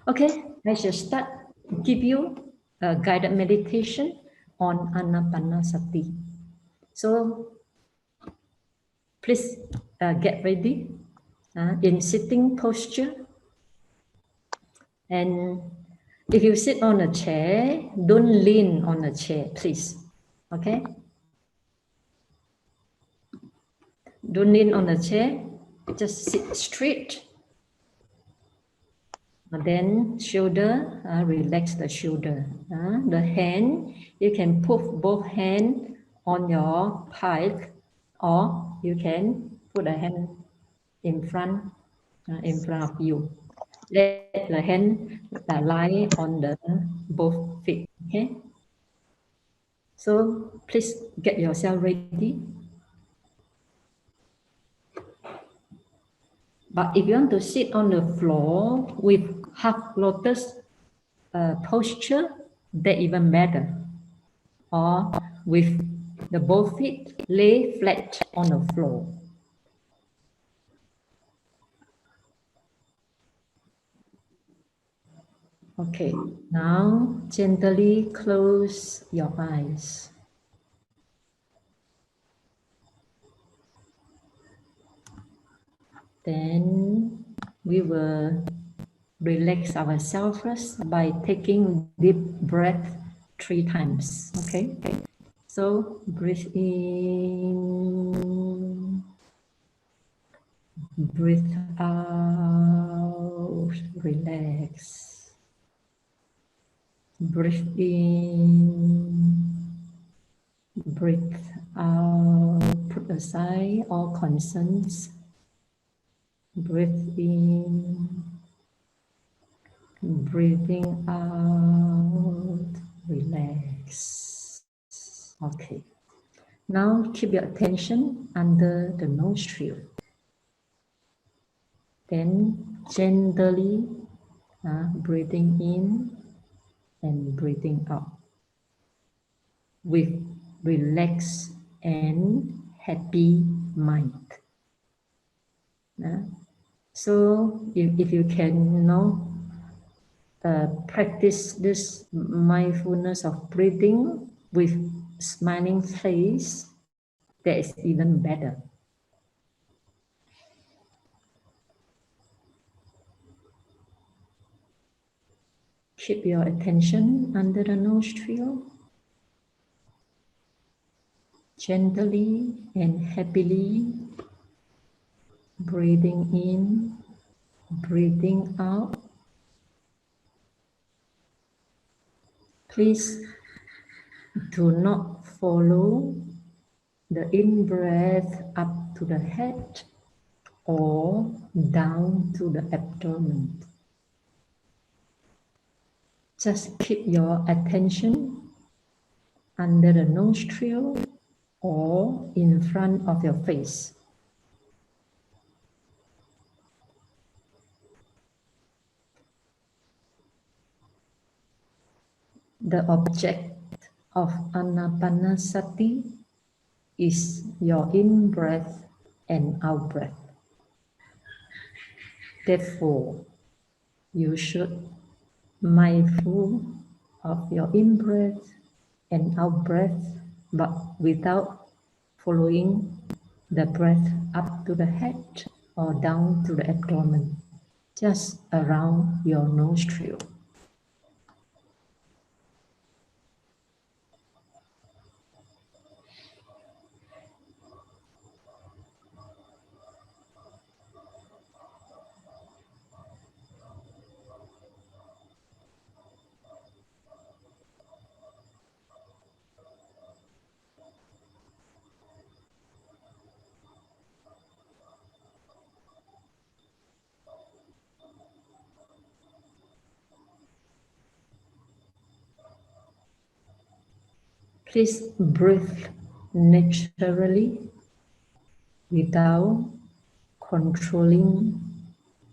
Okay, I shall start. Give you a guided meditation on Anapanasati. So please get ready in sitting posture. And if you sit on a chair, don't lean on a chair, please. Okay? Don't lean on a chair. Just sit straight. And then shoulder, relax the shoulder. The hand, you can put both hands on your thigh, or you can put a hand in front of you. Let the hand lie on the both feet. Okay. So please get yourself ready. But if you want to sit on the floor with half lotus posture, that even better. Or with the both feet lay flat on the floor. Okay, now gently close your eyes. Then we will relax ourselves first by taking deep breath 3 times. Okay? So breathe in, breathe out, relax. Breathe in, breathe out, put aside all concerns. Breathe in, breathing out, relax. Okay. Now keep your attention under the nostril. Then gently breathing in and breathing out with relaxed and happy mind. So if you can practice this mindfulness of breathing with smiling face, that is even better. Keep your attention under the nostril. Gently and happily breathing in, breathing out. Please do not follow the in-breath up to the head or down to the abdomen. Just keep your attention under the nostril or in front of your face. The object of Anapanasati is your in-breath and out-breath. Therefore, you should mindful of your in-breath and out-breath, but without following the breath up to the head or down to the abdomen, just around your nostril. Please breathe naturally without controlling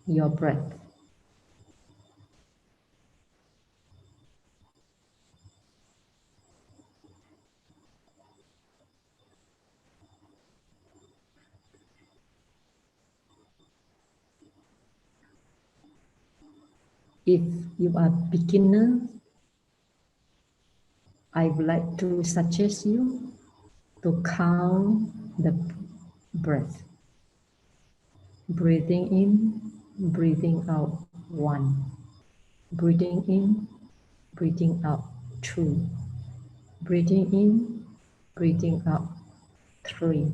your breath. If you are beginner, I would like to suggest you to count the breath. Breathing in, breathing out, 1. Breathing in, breathing out, 2. Breathing in, breathing out, 3.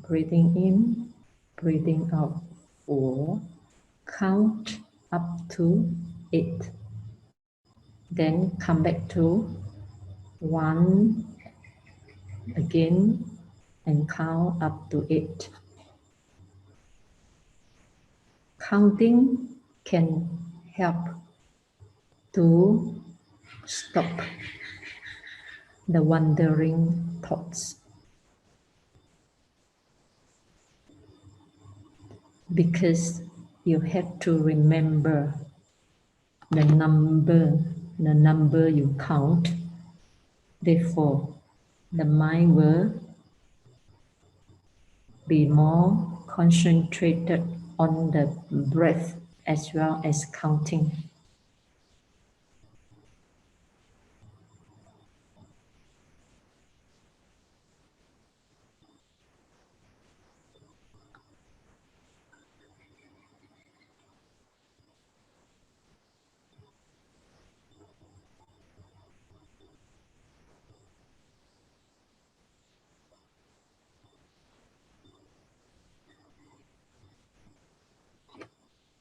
Breathing in, breathing out, 4. Count up to 8. Then come back to 1 again and count up to 8. Counting can help to stop the wandering thoughts, because you have to remember the number you count. Therefore, the mind will be more concentrated on the breath as well as counting.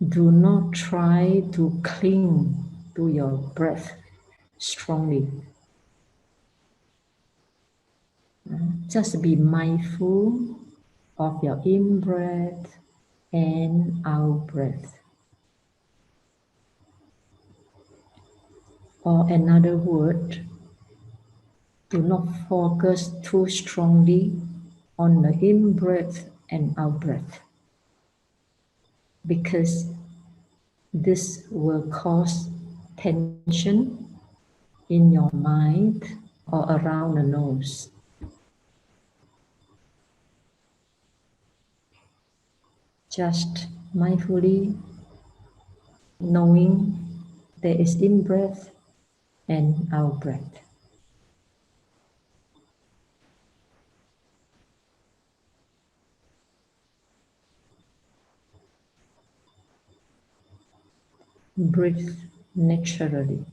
Do not try to cling to your breath strongly. Just be mindful of your in-breath and out-breath. Or another word, do not focus too strongly on the in-breath and out-breath, because this will cause tension in your mind or around the nose. Just mindfully knowing there is in-breath and out-breath. Breathe naturally.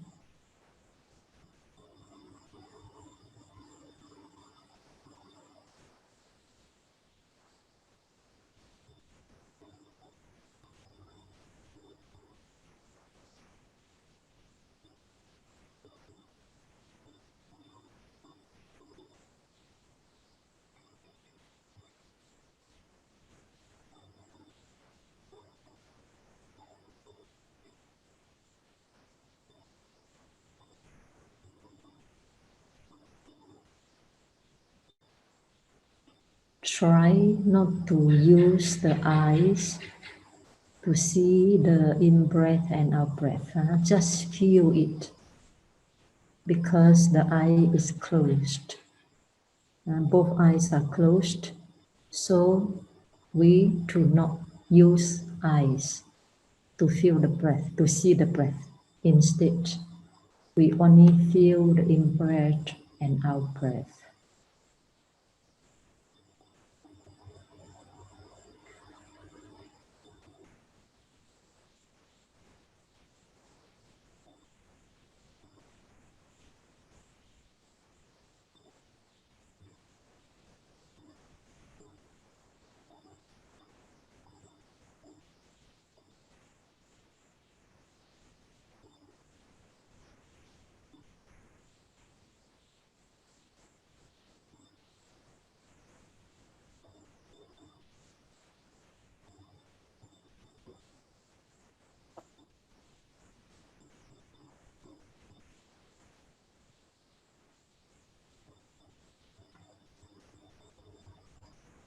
Try not to use the eyes to see the in-breath and out-breath. Just feel it, because the eye is closed. Both eyes are closed, so we do not use eyes to feel the breath, to see the breath. Instead, we only feel the in-breath and out-breath.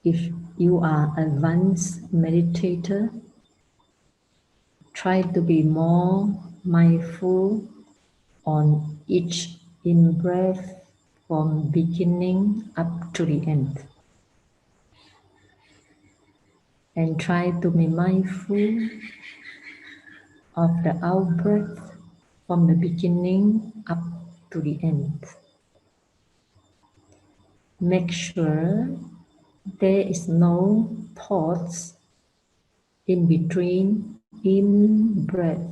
If you are an advanced meditator, try to be more mindful on each in-breath from beginning up to the end. And try to be mindful of the out breath from the beginning up to the end. Make sure there is no thoughts in between in breath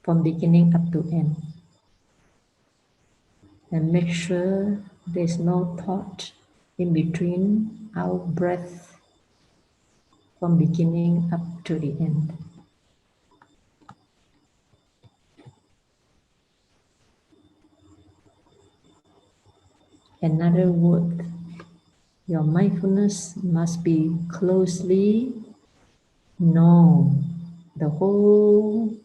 from beginning up to end. And make sure there's no thought in between out breath from beginning up to the end. Another word, your mindfulness must be closely know the whole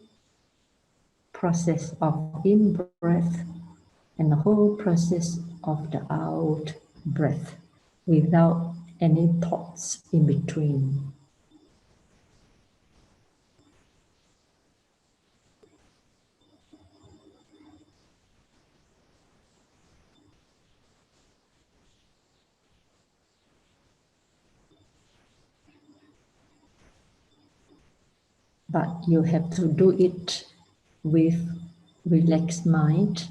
process of in-breath and the whole process of the out-breath without any thoughts in between. But you have to do it with relaxed mind.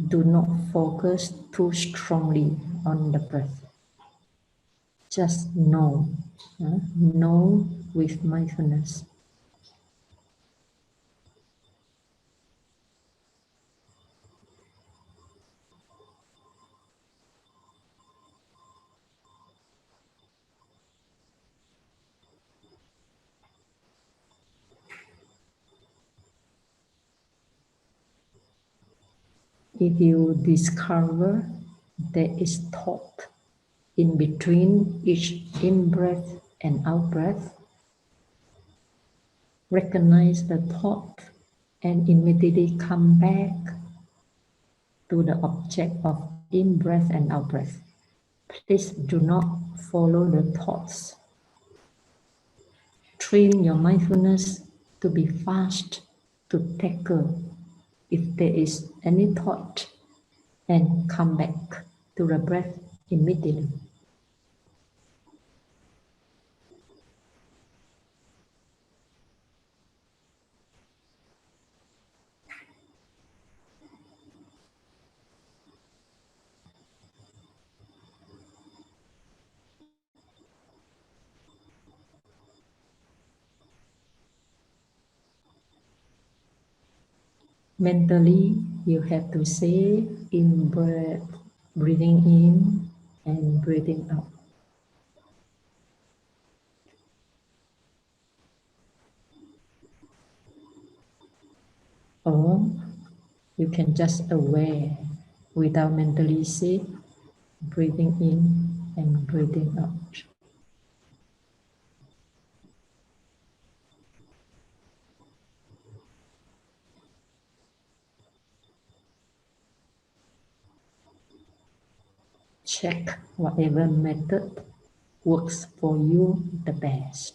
Do not focus too strongly on the breath. Just know, know with mindfulness. If you discover there is thought in between each in-breath and out-breath, recognize the thought and immediately come back to the object of in-breath and out-breath. Please do not follow the thoughts. Train your mindfulness to be fast to tackle if there is any thought and come back to the breath immediately. Mentally, you have to say in breath, breathing in and breathing out. Or you can just aware without mentally say, breathing in and breathing out. Check whatever method works for you the best.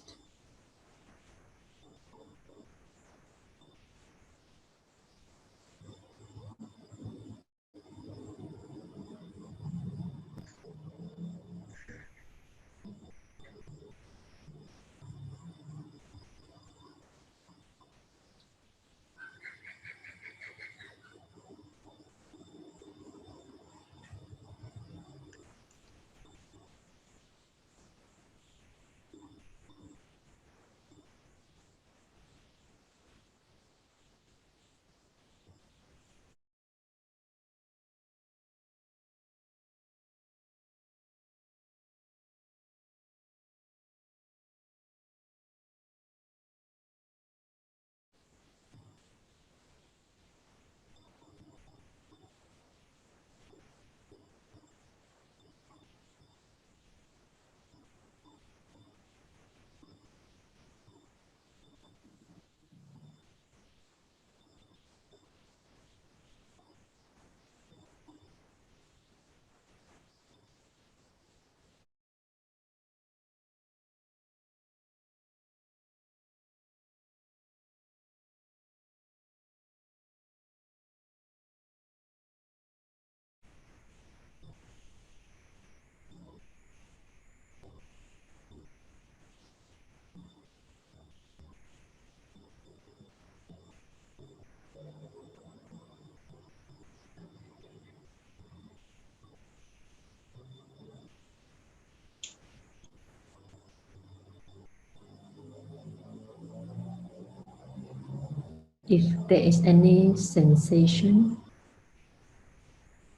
If there is any sensation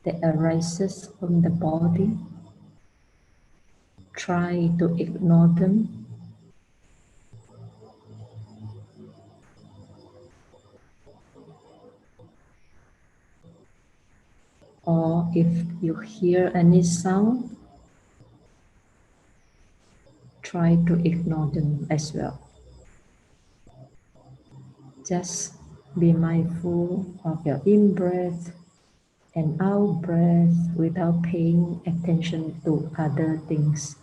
that arises from the body, try to ignore them. Or if you hear any sound, try to ignore them as well. Just be mindful of your in-breath and out-breath without paying attention to other things.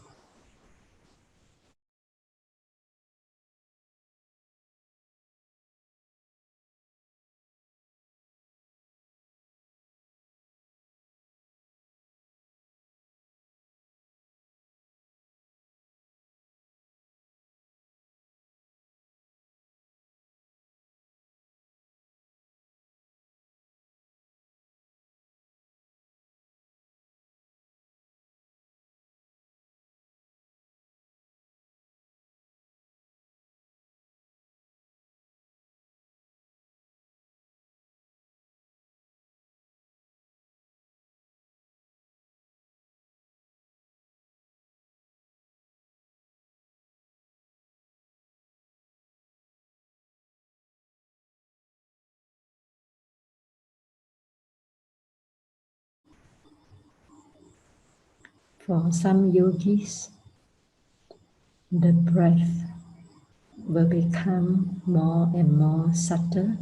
For some yogis, the breath will become more and more subtle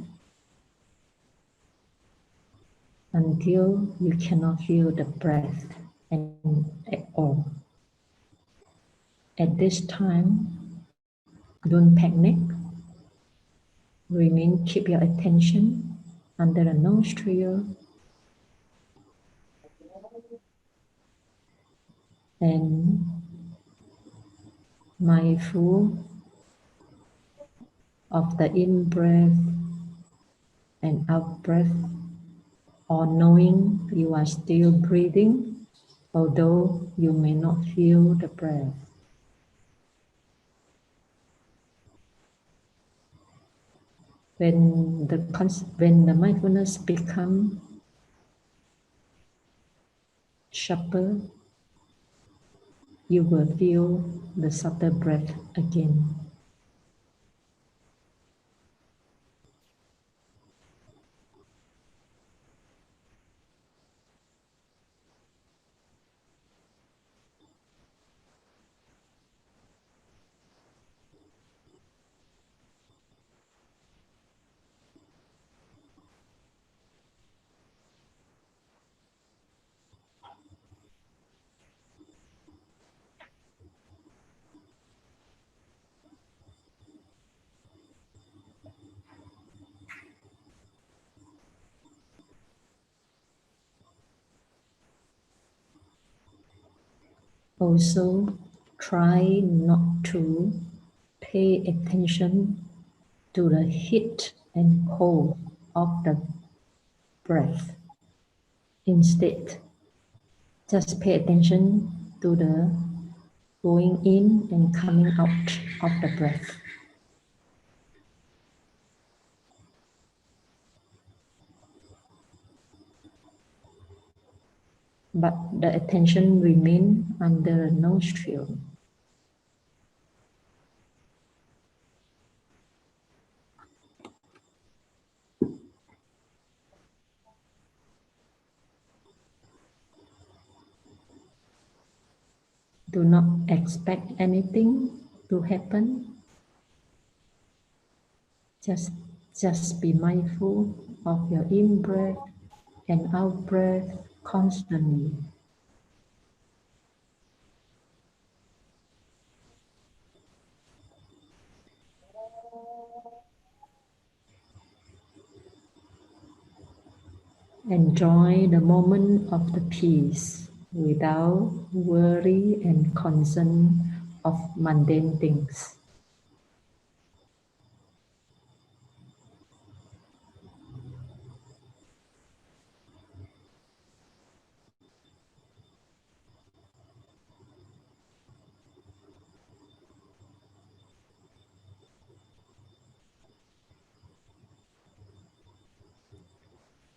until you cannot feel the breath at all. At this time, don't panic. Keep your attention under the nostril and mindful of the in-breath and out-breath, or knowing you are still breathing, although you may not feel the breath. When the mindfulness becomes sharper, you will feel the subtle breath again. Also, try not to pay attention to the heat and cold of the breath. Instead, just pay attention to the going in and coming out of the breath. But the attention remains under the nostril. Do not expect anything to happen. Just be mindful of your in-breath and out-breath constantly. Enjoy the moment of the peace without worry and concern of mundane things.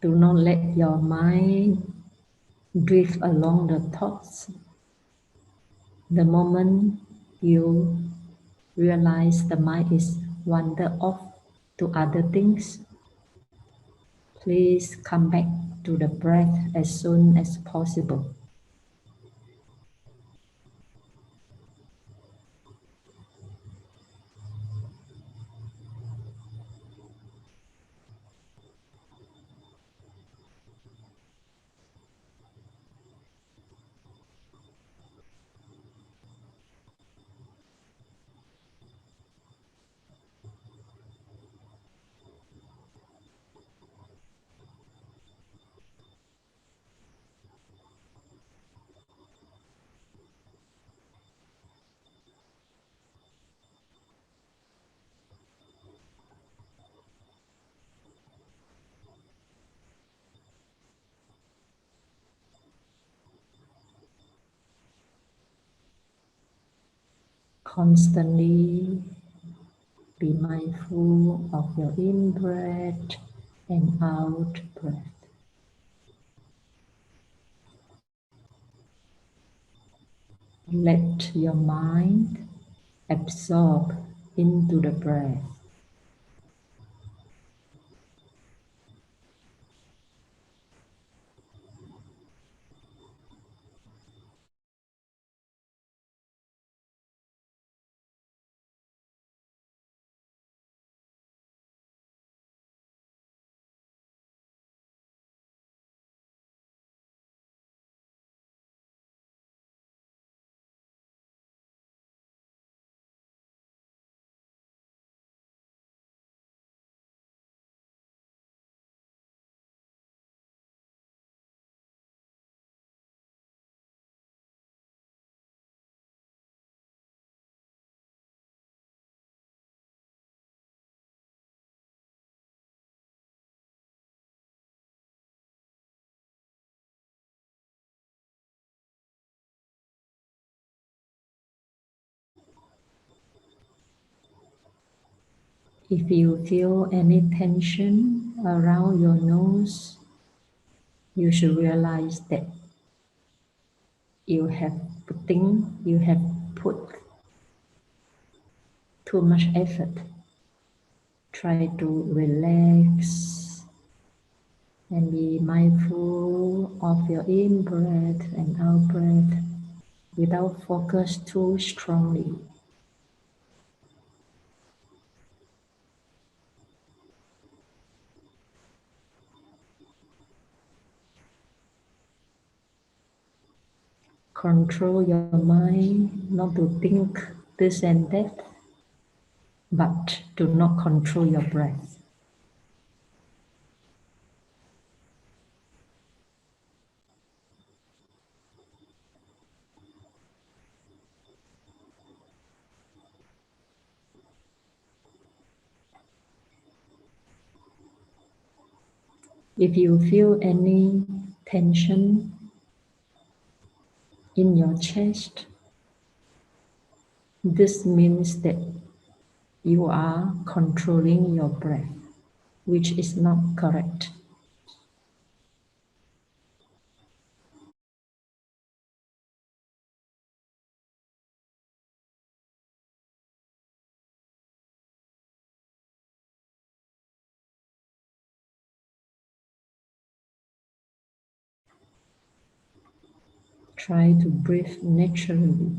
Do not let your mind drift along the thoughts. The moment you realize the mind is wander off to other things, please come back to the breath as soon as possible. Constantly be mindful of your in-breath and out-breath. Let your mind absorb into the breath. If you feel any tension around your nose, you should realize that you have put too much effort. Try to relax and be mindful of your in-breath and out-breath without focus too strongly. Control your mind not to think this and that, but to not control your breath. If you feel any tension in your chest, this means that you are controlling your breath, which is not correct. Try to breathe naturally.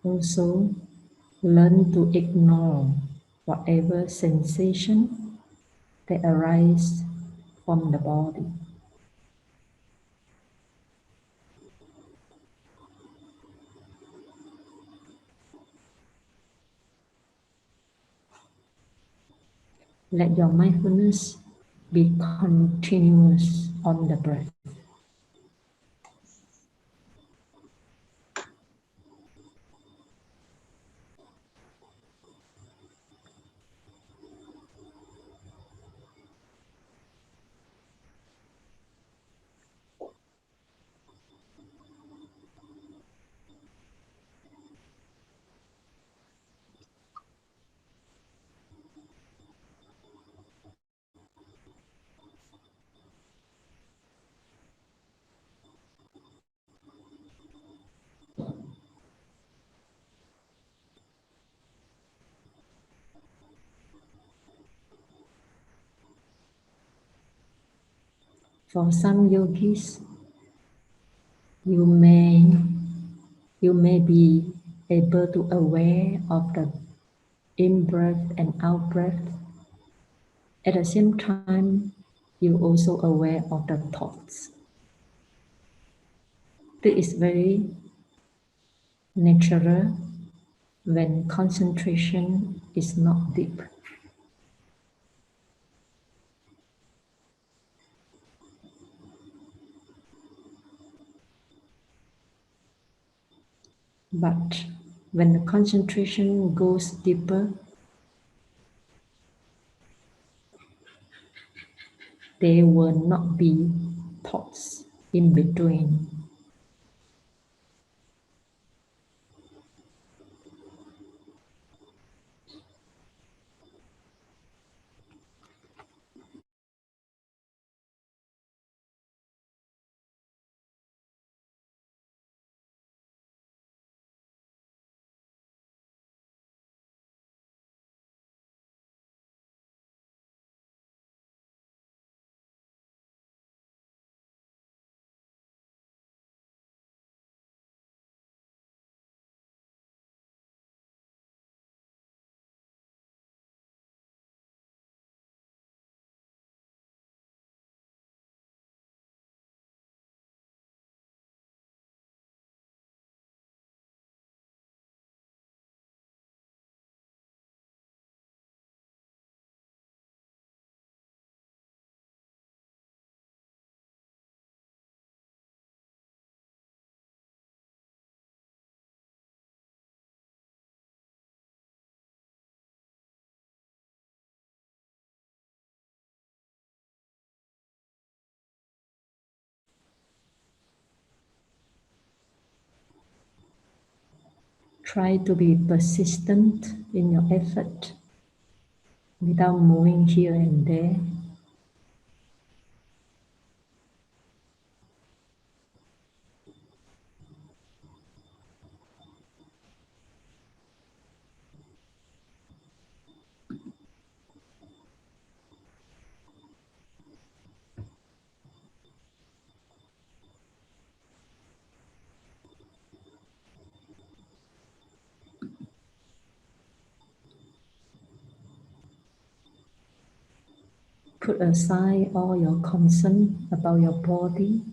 Also, learn to ignore whatever sensation that arise from the body. Let your mindfulness be continuous on the breath. For some yogis, you may be able to aware of the in-breath and out-breath. At the same time, you also aware of the thoughts. This is very natural when concentration is not deep. But when the concentration goes deeper, there will not be thoughts in between. Try to be persistent in your effort without moving here and there. Put aside all your concern about your body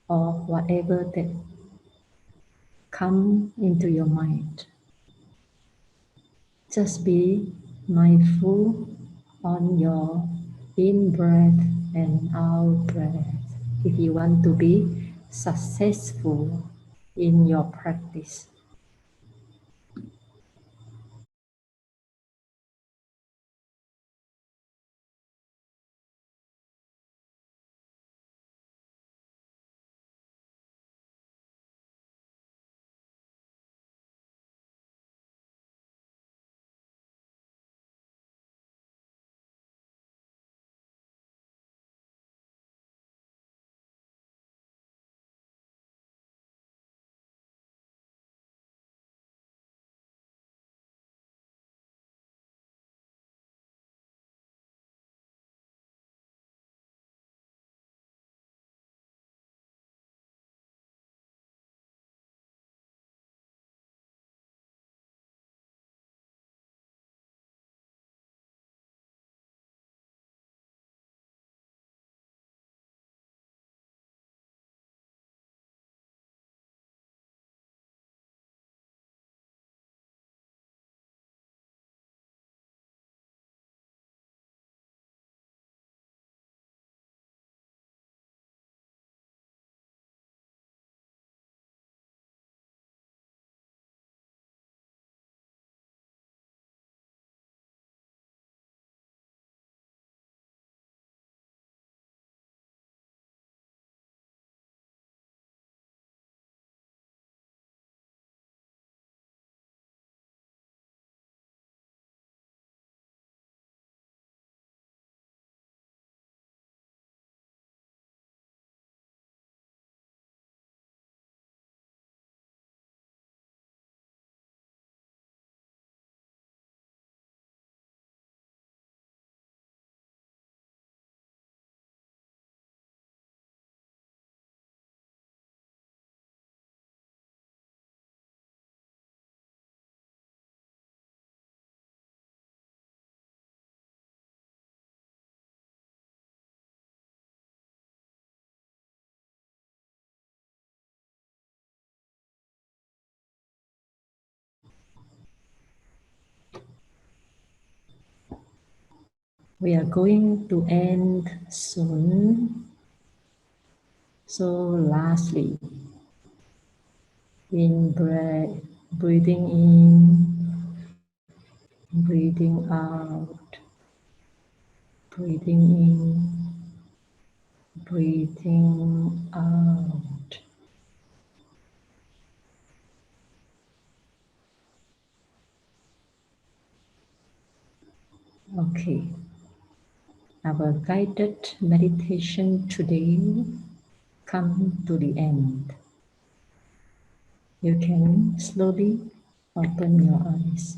or whatever that come into your mind. Just be mindful on your in-breath and out-breath if you want to be successful in your practice. We are going to end soon. So lastly, in breath, breathing in, breathing out, breathing in, breathing out. Okay. Our guided meditation today come to the end. You can slowly open your eyes.